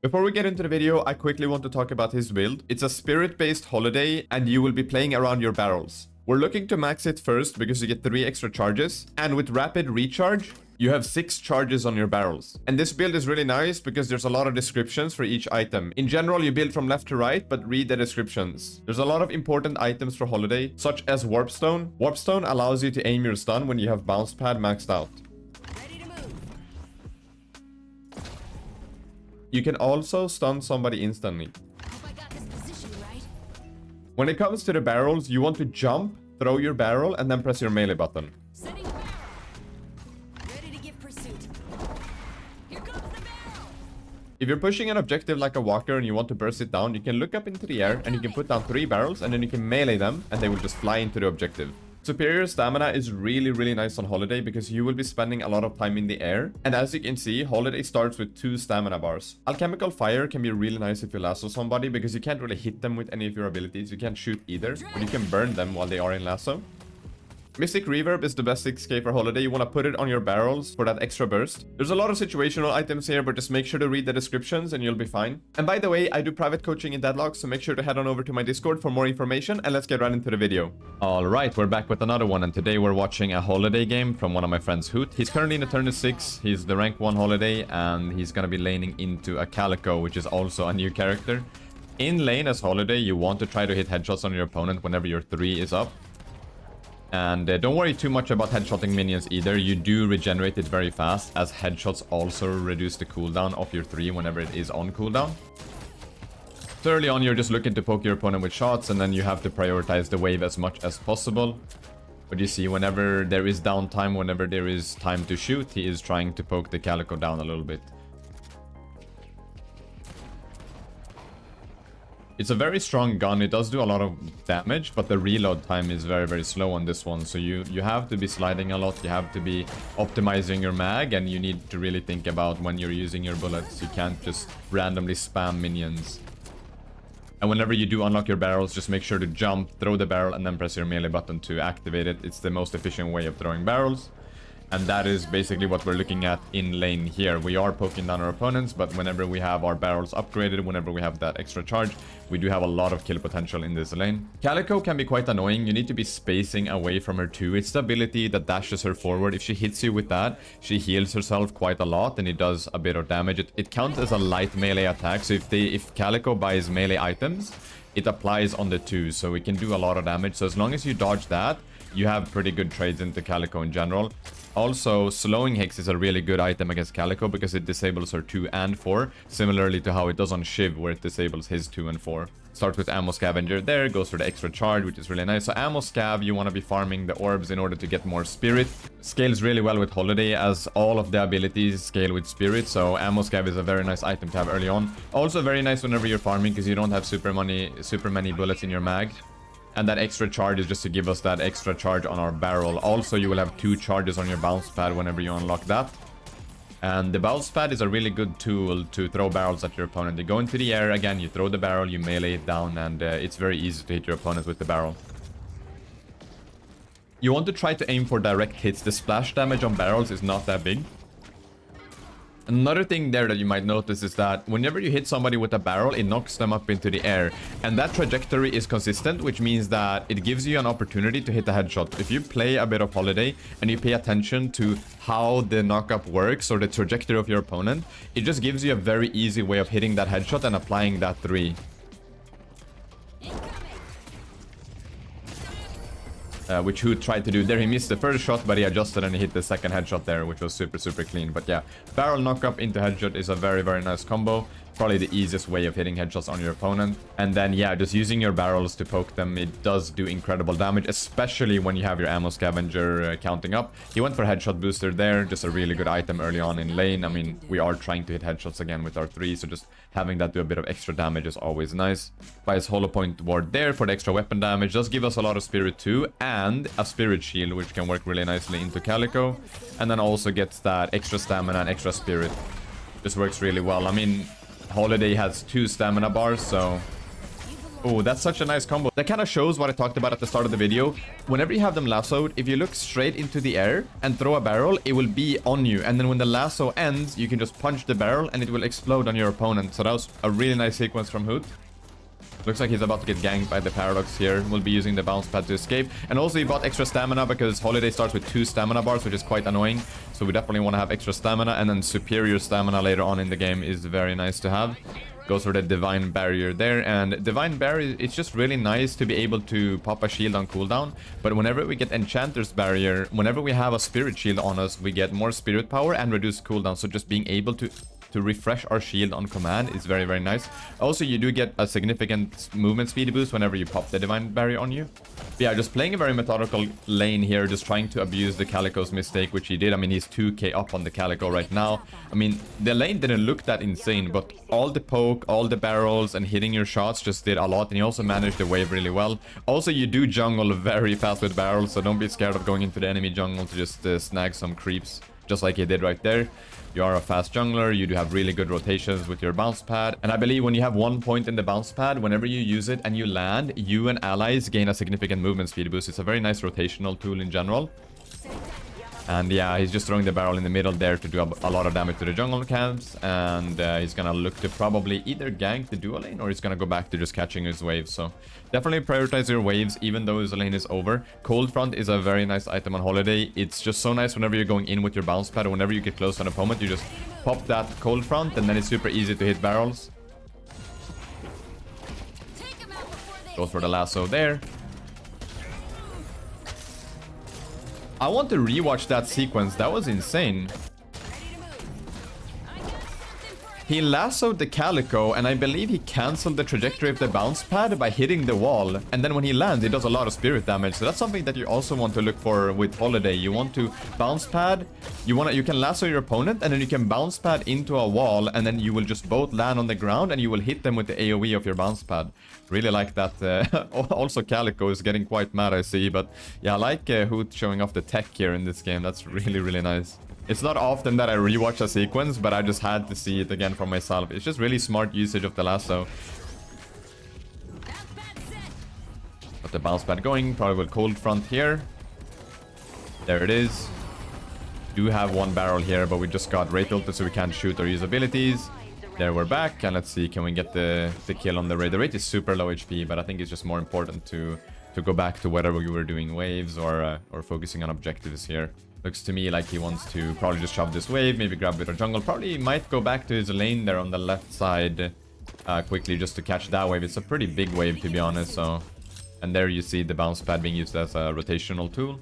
Before we get into the video, I quickly want to talk about his build. It's a spirit-based Holliday, and you will be playing around your barrels. We're looking to max it first because you get 3 extra charges, and with rapid recharge, you have 6 charges on your barrels. And this build is really nice because there's a lot of descriptions for each item. In general, you build from left to right, but read the descriptions. There's a lot of important items for Holliday, such as Warpstone. Warpstone allows you to aim your stun when you have bounce pad maxed out. You can also stun somebody instantly. When it comes to the barrels, you want to jump, throw your barrel, and then press your melee button. If you're pushing an objective like a walker and you want to burst it down, you can look up into the air and you can put down 3 barrels and then you can melee them and they will just fly into the objective. Superior stamina is really nice on Holliday because you will be spending a lot of time in the air. And as you can see, Holliday starts with 2 stamina bars. Alchemical Fire can be really nice if you lasso somebody because you can't really hit them with any of your abilities. You can't shoot either, but you can burn them while they are in lasso. Mystic Reverb is the best 6k for Holliday. You want to put it on your barrels for that extra burst. There's a lot of situational items here, but just make sure to read the descriptions and you'll be fine. And by the way, I do private coaching in Deadlock, so make sure to head on over to my Discord for more information, and let's get right into the video. Alright, we're back with another one, and today we're watching a Holliday game from one of my friends, Hoot. He's currently in the turn 6. He's the rank 1 Holliday, and he's gonna be laning into a Calico, which is also a new character. In lane as Holliday, you want to try to hit headshots on your opponent whenever your 3 is up. And don't worry too much about headshotting minions either. You do regenerate it very fast, as headshots also reduce the cooldown of your 3 whenever it is on cooldown. So early on, you're just looking to poke your opponent with shots, and then you have to prioritize the wave as much as possible. But you see, whenever there is downtime, whenever there is time to shoot, he is trying to poke the Calico down a little bit. It's a very strong gun. It does do a lot of damage, but the reload time is very slow on this one. So you have to be sliding a lot. You have to be optimizing your mag, and you need to really think about when you're using your bullets. You can't just randomly spam minions. And whenever you do unlock your barrels, just make sure to jump, throw the barrel, and then press your melee button to activate it. It's the most efficient way of throwing barrels. And that is basically what we're looking at in lane here. We are poking down our opponents, but whenever we have our barrels upgraded, whenever we have that extra charge, we do have a lot of kill potential in this lane. Calico can be quite annoying. You need to be spacing away from her too. It's the ability that dashes her forward. If she hits you with that, she heals herself quite a lot, and it does a bit of damage. It counts as a light melee attack, so if Calico buys melee items, it applies on the 2, so it can do a lot of damage. So as long as you dodge that, you have pretty good trades into Calico in general. Also, slowing Hex is a really good item against Calico because it disables her 2 and 4, similarly to how it does on Shiv, where it disables his 2 and 4. Starts with Ammo Scavenger there, goes for the extra charge, which is really nice. So Ammo Scav, you want to be farming the orbs in order to get more Spirit. Scales really well with Holliday, as all of the abilities scale with Spirit, so Ammo Scav is a very nice item to have early on. Also very nice whenever you're farming, because you don't have super many bullets in your mag. And that extra charge is just to give us that extra charge on our barrel. Also, you will have 2 charges on your bounce pad whenever you unlock that. And the bounce pad is a really good tool to throw barrels at your opponent. You go into the air, again, you throw the barrel, you melee it down, and it's very easy to hit your opponent with the barrel. You want to try to aim for direct hits. The splash damage on barrels is not that big. Another thing there that you might notice is that whenever you hit somebody with a barrel, it knocks them up into the air. And that trajectory is consistent, which means that it gives you an opportunity to hit a headshot. If you play a bit of Holliday and you pay attention to how the knockup works or the trajectory of your opponent, it just gives you a very easy way of hitting that headshot and applying that 3. Which Hoot tried to do there. He missed the first shot, but he adjusted and he hit the second headshot there, which was super clean. But yeah, barrel knockup into headshot is a very nice combo. Probably the easiest way of hitting headshots on your opponent. And then yeah, just using your barrels to poke them, it does do incredible damage, especially when you have your ammo scavenger counting up. He went for headshot booster there, just a really good item early on in lane. I mean, we are trying to hit headshots again with our 3, so just having that do a bit of extra damage is always nice. By his hollow point ward there for the extra weapon damage does give us a lot of spirit too, and a spirit shield, which can work really nicely into Calico, and then also gets that extra stamina and extra spirit. This works really well. I mean, Holliday has 2 stamina bars, so Oh, that's such a nice combo. That kind of shows what I talked about at the start of the video. Whenever you have them lassoed, if you look straight into the air and throw a barrel, it will be on you. And then when the lasso ends, you can just punch the barrel and it will explode on your opponent. So that was a really nice sequence from Hoot. Looks like he's about to get ganked by the Paradox here. We'll be using the bounce pad to escape. And also he bought extra stamina because Holliday starts with 2 stamina bars, which is quite annoying. So we definitely want to have extra stamina. And then superior stamina later on in the game is very nice to have. Goes for the Divine Barrier there. And Divine Barrier, it's just really nice to be able to pop a shield on cooldown. But whenever we get Enchanter's Barrier, whenever we have a Spirit Shield on us, we get more Spirit Power and reduce cooldown. So just being able to refresh our shield on command is very, very nice. Also, you do get a significant movement speed boost whenever you pop the Divine Barrier on you. But yeah, just playing a very methodical lane here, just trying to abuse the Calico's mistake, which he did. I mean, he's 2k up on the Calico right now. I mean, the lane didn't look that insane, but all the poke, all the barrels, and hitting your shots just did a lot. And he also managed the wave really well. Also, you do jungle very fast with barrels, so don't be scared of going into the enemy jungle to just snag some creeps, just like he did right there. You are a fast jungler, you do have really good rotations with your bounce pad. And I believe when you have 1 point in the bounce pad, whenever you use it and you land, you and allies gain a significant movement speed boost. It's a very nice rotational tool in general. And yeah, he's just throwing the barrel in the middle there to do a lot of damage to the jungle camps. And he's gonna look to probably either gank the dual lane or he's gonna go back to just catching his waves. So definitely prioritize your waves even though his lane is over. Cold Front is a very nice item on Holliday. It's just so nice whenever you're going in with your bounce pad or whenever you get close to an opponent, you just pop that Cold Front and then it's super easy to hit barrels. Goes for the lasso there. I want to rewatch that sequence. That was insane. He lassoed the Calico, and I believe he cancelled the trajectory of the bounce pad by hitting the wall. And then when he lands, he does a lot of spirit damage. So that's something that you also want to look for with Holliday. You want to bounce pad. You can lasso your opponent, and then you can bounce pad into a wall, and then you will just both land on the ground, and you will hit them with the AoE of your bounce pad. Really like that. Also, Calico is getting quite mad, I see. But yeah, I like Hoot showing off the tech here in this game. That's really, really nice. It's not often that I rewatch a sequence, but I just had to see it again for myself. It's just really smart usage of the lasso. Got the bounce pad going, probably with Cold Front here. There it is. Do have 1 barrel here, but we just got Wraith ulted, so we can't shoot or use abilities. There we're back, and let's see, can we get the kill on the Wraith? The Wraith is super low HP, but I think it's just more important to go back to whether we were doing waves or focusing on objectives here. Looks to me like he wants to probably just shove this wave, maybe grab a bit of jungle. Probably might go back to his lane there on the left side quickly just to catch that wave. It's a pretty big wave, to be honest. So, and there you see the bounce pad being used as a rotational tool.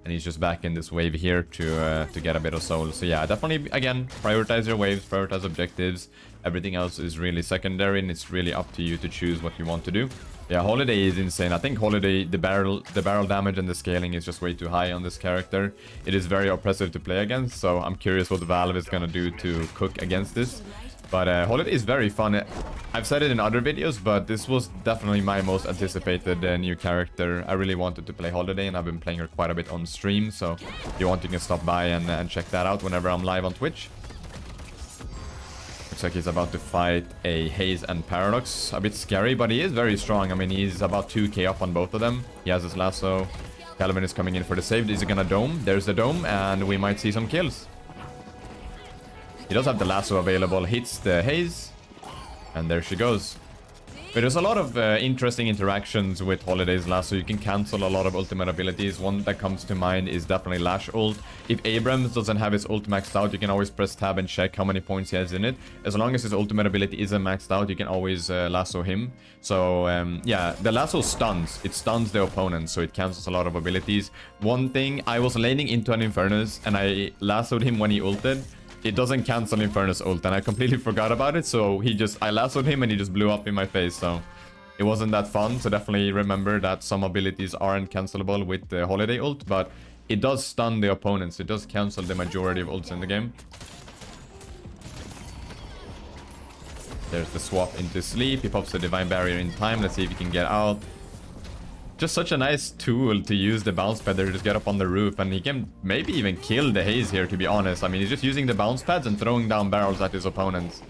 And he's just back in this wave here to get a bit of soul. So yeah, definitely, again, prioritize your waves, prioritize objectives. Everything else is really secondary, and it's really up to you to choose what you want to do. Yeah, Holliday is insane. I think Holliday, the barrel damage and the scaling is just way too high on this character. It is very oppressive to play against, so I'm curious what Valve is gonna do to cook against this. But Holliday is very fun. I've said it in other videos, but this was definitely my most anticipated new character. I really wanted to play Holliday, and I've been playing her quite a bit on stream. So if you want, you can stop by and check that out whenever I'm live on Twitch. Looks like he's about to fight a Haze and Paradox. A bit scary, but he is very strong. I mean, he's about 2k up on both of them. He has his lasso. Calvin is coming in for the save. Is he gonna dome? There's the dome, and we might see some kills. He does have the lasso available. Hits the Haze. And there she goes. But there's a lot of interesting interactions with Holliday's lasso. You can cancel a lot of ultimate abilities. One that comes to mind is definitely Lash ult. If Abrams doesn't have his ult maxed out, you can always press tab and check how many points he has in it. As long as his ultimate ability isn't maxed out, you can always lasso him. So yeah, the lasso stuns. It stuns the opponent, so it cancels a lot of abilities. One thing, I was laning into an Infernus and I lassoed him when he ulted. It doesn't cancel Infernus ult, and I completely forgot about it, so I lassoed him and he just blew up in my face, so it wasn't that fun. So definitely remember that some abilities aren't cancelable with the Holliday ult, but it does stun the opponents. It does cancel the majority of ults in the game. There's the swap into sleep. He pops the Divine Barrier in time. Let's see if he can get out. Just such a nice tool to use the bounce pad there to just get up on the roof, and he can maybe even kill the Haze here, to be honest. I mean, he's just using the bounce pads and throwing down barrels at his opponents.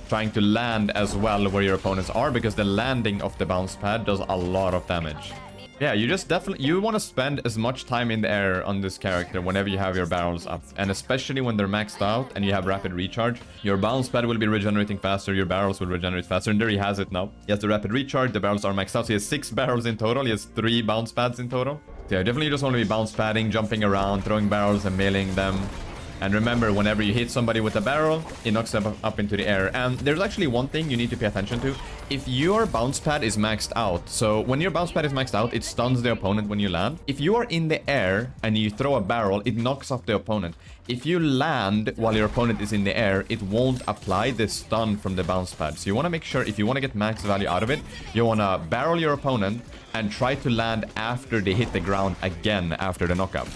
trying to land as well where your opponents are, because the landing of the bounce pad does a lot of damage. Yeah, you just definitely, you want to spend as much time in the air on this character whenever you have your barrels up. And especially when they're maxed out and you have rapid recharge, your bounce pad will be regenerating faster, your barrels will regenerate faster, and there he has it now. He has the rapid recharge, the barrels are maxed out, so he has 6 barrels in total, he has 3 bounce pads in total. So yeah, definitely just want to be bounce padding, jumping around, throwing barrels and meleeing them. And remember, whenever you hit somebody with a barrel, it knocks them up into the air. And there's actually one thing you need to pay attention to. If your bounce pad is maxed out, so when your bounce pad is maxed out, it stuns the opponent when you land. If you are in the air and you throw a barrel, it knocks off the opponent. If you land while your opponent is in the air, it won't apply the stun from the bounce pad. So you want to make sure, if you want to get max value out of it, you want to barrel your opponent and try to land after they hit the ground again after the knockout.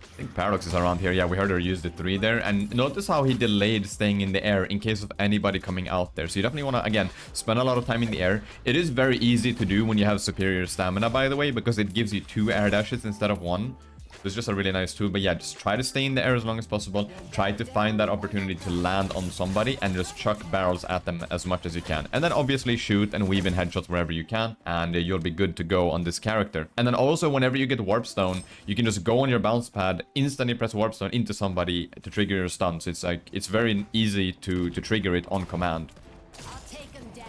I think Paradox is around here. Yeah, we heard her use the 3 there. And notice how he delayed staying in the air in case of anybody coming out there. So you definitely want to, again, spend a lot of time in the air. It is very easy to do when you have superior stamina, by the way, because it gives you 2 air dashes instead of 1. It's just a really nice tool. But yeah, just try to stay in the air as long as possible. Try to find that opportunity to land on somebody and just chuck barrels at them as much as you can. And then obviously shoot and weave in headshots wherever you can, and you'll be good to go on this character. And then also, whenever you get Warp Stone, you can just go on your bounce pad, instantly press Warp Stone into somebody to trigger your stun. So it's like, it's very easy to trigger it on command.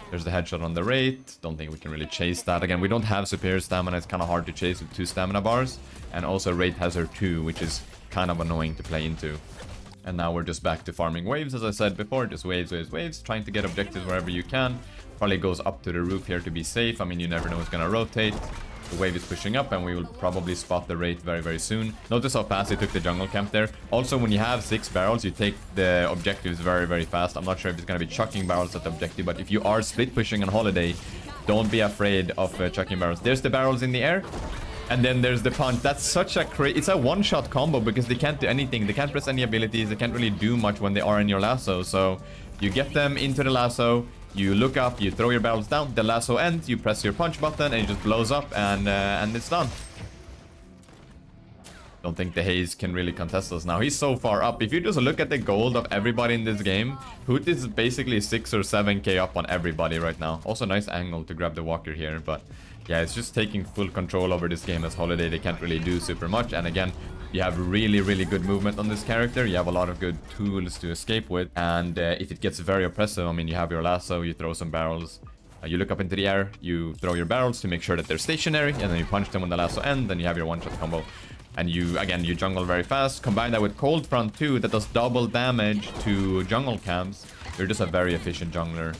There's the headshot on the Wraith. Don't think we can really chase that. Again, we don't have superior stamina. It's kind of hard to chase with 2 stamina bars. And also Wraith has her 2, which is kind of annoying to play into. And now we're just back to farming waves, as I said before. Just waves, waves, waves. Trying to get objectives wherever you can. Probably goes up to the roof here to be safe. I mean, you never know what's going to rotate. The wave is pushing up, and we will probably spot the Wraith very, very soon. Notice how fast he took the jungle camp there. Also, when you have 6 barrels, you take the objectives very, very fast. I'm not sure if it's going to be chucking barrels at the objective, but if you are split pushing on Holiday, don't be afraid of chucking barrels. There's the barrels in the air, and then there's the punch. That's such a crazy... It's a one-shot combo because they can't do anything. They can't press any abilities. They can't really do much when they are in your lasso. So you get them into the lasso. You look up, you throw your barrels down, the lasso ends, you press your punch button, and it just blows up, and it's done. Don't think the Haze can really contest us now. He's so far up. If you just look at the gold of everybody in this game, Hoot is basically 6 or 7k up on everybody right now. Also, nice angle to grab the walker here, but yeah, it's just taking full control over this game as Holiday. They can't really do super much, and again, you have really, really good movement on this character. You have a lot of good tools to escape with. And if it gets very oppressive, I mean, you have your lasso, you throw some barrels. You look up into the air, you throw your barrels to make sure that they're stationary. And then you punch them when the lasso ends. Then you have your one-shot combo. And you, again, you jungle very fast. Combine that with Cold Front too, that does double damage to jungle camps. You're just a very efficient jungler.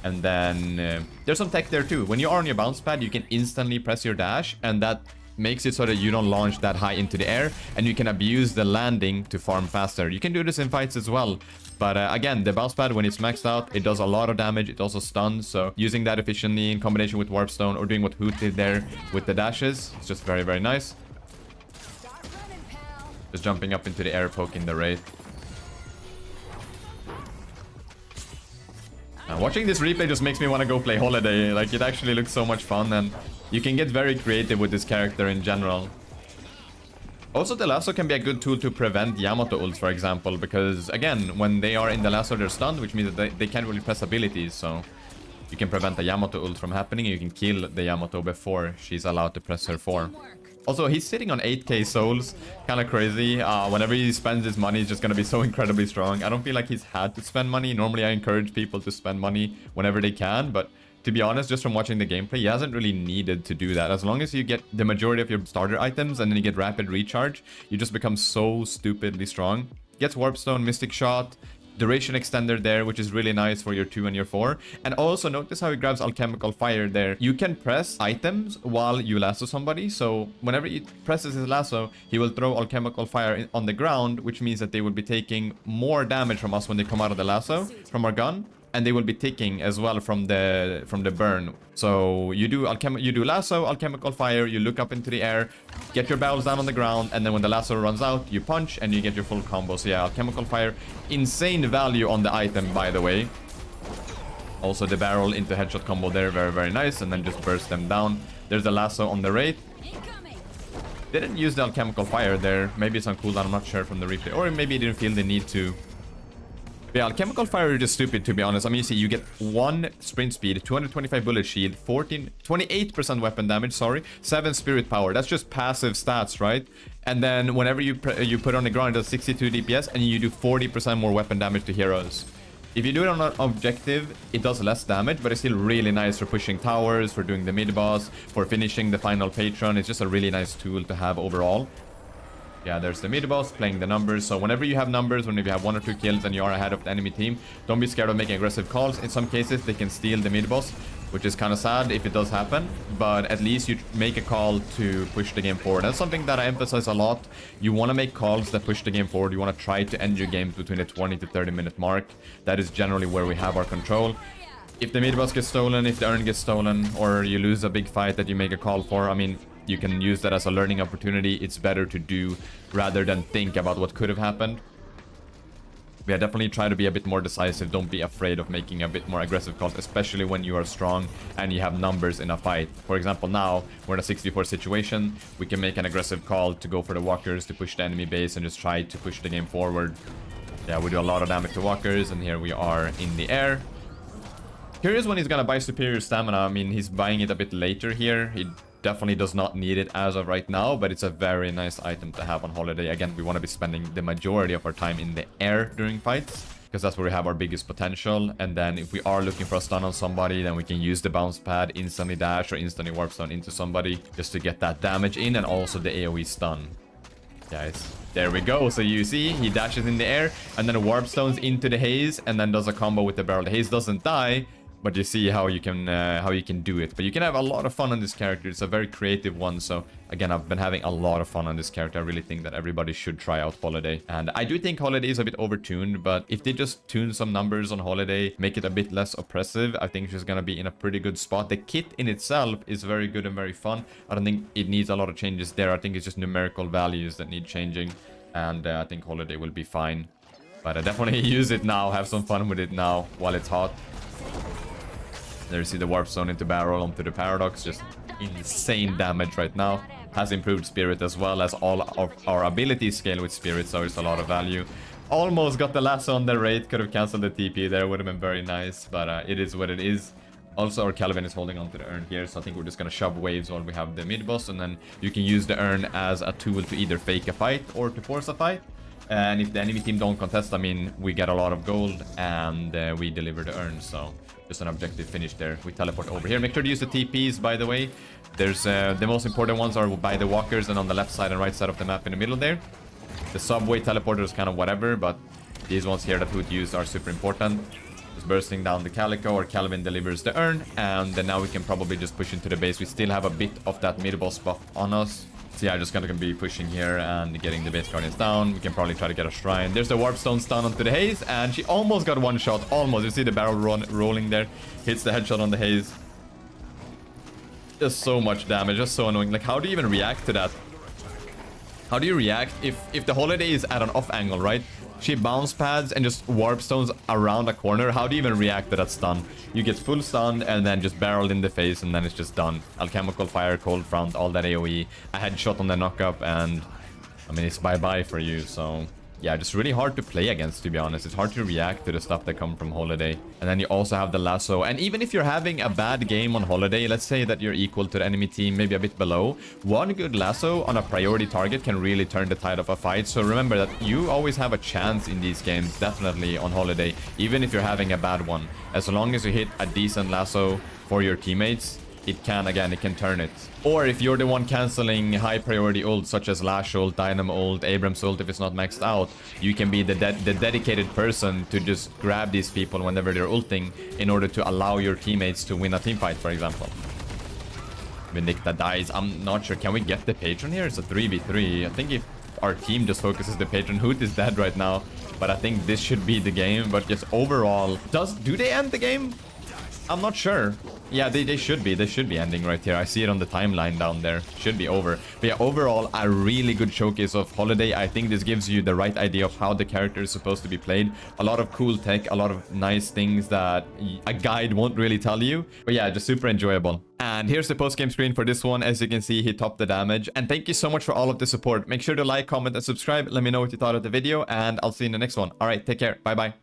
And then there's some tech there too. When you are on your bounce pad, you can instantly press your dash. And that makes it so that you don't launch that high into the air, and you can abuse the landing to farm faster. You can do this in fights as well, but again, the bounce pad, when it's maxed out, it does a lot of damage. It also stuns, so using that efficiently in combination with Warp Stone or doing what Hoot did there with the dashes, it's just very, very nice. Just jumping up into the air, poking the Wraith. Watching this replay just makes me want to go play Holiday. Like, it actually looks so much fun, and you can get very creative with this character in general. Also, the lasso can be a good tool to prevent Yamato ults, for example, because, again, when they are in the lasso, they're stunned, which means that they can't really press abilities, so you can prevent the Yamato ult from happening, and you can kill the Yamato before she's allowed to press her 4. Also, he's sitting on 8k souls, kind of crazy. Whenever he spends his money, he's just going to be so incredibly strong. I don't feel like he's had to spend money. Normally, I encourage people to spend money whenever they can, but to be honest, just from watching the gameplay, he hasn't really needed to do that. As long as you get the majority of your starter items and then you get rapid recharge, you just become so stupidly strong. Gets Warp Stone, Mystic Shot, duration extender there, which is really nice for your 2 and your 4. And also notice how he grabs Alchemical Fire there. You can press items while you lasso somebody. So whenever he presses his lasso, he will throw Alchemical Fire on the ground, which means that they will be taking more damage from us when they come out of the lasso, from our gun. And they will be ticking as well from the burn. So you do lasso, Alchemical Fire, you look up into the air, get your barrels down on the ground, and then when the lasso runs out, you punch and you get your full combo. So yeah, Alchemical Fire, insane value on the item, by the way. Also the barrel into headshot combo there, very, very nice, and then just burst them down. There's the lasso on the Wraith. Didn't use the Alchemical Fire there. Maybe it's on cooldown, I'm not sure from the replay. Or maybe he didn't feel the need to. Yeah, Alchemical Fire is just stupid, to be honest. I mean, you see, you get 1 sprint speed, 225 bullet shield, 28% weapon damage, sorry, 7 spirit power. That's just passive stats, right? And then whenever you put on the ground, it does 62 DPS, and you do 40% more weapon damage to heroes. If you do it on an objective, it does less damage, but it's still really nice for pushing towers, for doing the mid-boss, for finishing the final patron. It's just a really nice tool to have overall. Yeah, there's the mid-boss playing the numbers. So whenever you have numbers, whenever you have 1 or 2 kills and you are ahead of the enemy team, don't be scared of making aggressive calls. In some cases, they can steal the mid-boss, which is kind of sad if it does happen. But at least you make a call to push the game forward. That's something that I emphasize a lot. You want to make calls that push the game forward. You want to try to end your games between the 20 to 30 minute mark. That is generally where we have our control. If the mid-boss gets stolen, if the urn gets stolen, or you lose a big fight that you make a call for, I mean, you can use that as a learning opportunity. It's better to do rather than think about what could have happened. Yeah, definitely try to be a bit more decisive. Don't be afraid of making a bit more aggressive calls, especially when you are strong and you have numbers in a fight. For example, now we're in a 64 situation. We can make an aggressive call to go for the walkers, to push the enemy base and just try to push the game forward. Yeah, we do a lot of damage to walkers, and here we are in the air. Curious when he's gonna buy superior stamina. I mean, he's buying it a bit later here. He definitely does not need it as of right now, but it's a very nice item to have on Holiday. Again, we want to be spending the majority of our time in the air during fights, because that's where we have our biggest potential. And then if we are looking for a stun on somebody, then we can use the bounce pad, instantly dash or instantly warp stone into somebody just to get that damage in, and also the AoE stun. Guys, there we go. So you see, he dashes in the air and then warp stones into the haze and then does a combo with the barrel. The haze doesn't die, but you see how you can do it. But you can have a lot of fun on this character. It's a very creative one. So again, I've been having a lot of fun on this character. I really think that everybody should try out Holiday. And I do think Holiday is a bit overtuned, but if they just tune some numbers on Holiday, make it a bit less oppressive, I think she's gonna be in a pretty good spot. The kit in itself is very good and very fun. I don't think it needs a lot of changes there. I think it's just numerical values that need changing. And I think Holiday will be fine. But I definitely use it now. Have some fun with it now while it's hot. There you see the warp zone into barrel onto the paradox. Just insane damage right now. Has improved spirit as well, as all of our abilities scale with spirit, so it's a lot of value. Almost got the lasso on the raid. Could have cancelled the TP there. Would have been very nice, but it is what it is. Also, our Calvin is holding onto the urn here, so I think we're just gonna shove waves while we have the mid boss, and then you can use the urn as a tool to either fake a fight or to force a fight. And if the enemy team don't contest, I mean, we get a lot of gold and we deliver the urn. So just an objective finish there. We teleport over here. Make sure to use the TPs, by the way. There's the most important ones are by the walkers and on the left side and right side of the map in the middle there. The subway teleporter is kind of whatever, but these ones here that Hoot used are super important. Just bursting down the Calico, or Calvin delivers the urn, and then now we can probably just push into the base. We still have a bit of that mid-boss buff on us. So yeah, just gonna be pushing here and getting the base guardians down. We can probably try to get a shrine. There's the warp stone stun onto the haze, and she almost got one shot. Almost. You see the barrel rolling there. Hits the headshot on the haze. Just so much damage. Just so annoying. Like, how do you even react to that? How do you react if the Holiday is at an off angle, right? She bounce pads and just warp stones around a corner. How do you even react to that stun? You get full stunned and then just barreled in the face, and then it's just done. Alchemical fire, cold front, all that AoE, a headshot on the knockup, and I mean, it's bye-bye for you. So yeah, just really hard to play against, to be honest. It's hard to react to the stuff that come from Holiday. And then you also have the lasso. And even if you're having a bad game on Holiday, let's say that you're equal to the enemy team, maybe a bit below, one good lasso on a priority target can really turn the tide of a fight. So remember that you always have a chance in these games, definitely on Holiday, even if you're having a bad one. As long as you hit a decent lasso for your teammates, it can turn it. Or if you're the one canceling high priority ults such as Lash ult, Dynamo ult, Abrams ult if it's not maxed out, you can be the dedicated person to just grab these people whenever they're ulting in order to allow your teammates to win a team fight, for example. Vindicta dies. I'm not sure. Can we get the patron here? It's a 3v3. I think if our team just focuses the patron, Hoot is dead right now. But I think this should be the game. But just overall, do they end the game? I'm not sure. Yeah, they should be. They should be ending right here. I see it on the timeline down there. Should be over. But yeah, overall, a really good showcase of Holiday. I think this gives you the right idea of how the character is supposed to be played. A lot of cool tech, a lot of nice things that a guide won't really tell you. But yeah, just super enjoyable. And here's the post-game screen for this one. As you can see, he topped the damage. And thank you so much for all of the support. Make sure to like, comment, and subscribe. Let me know what you thought of the video, and I'll see you in the next one. All right, take care. Bye-bye.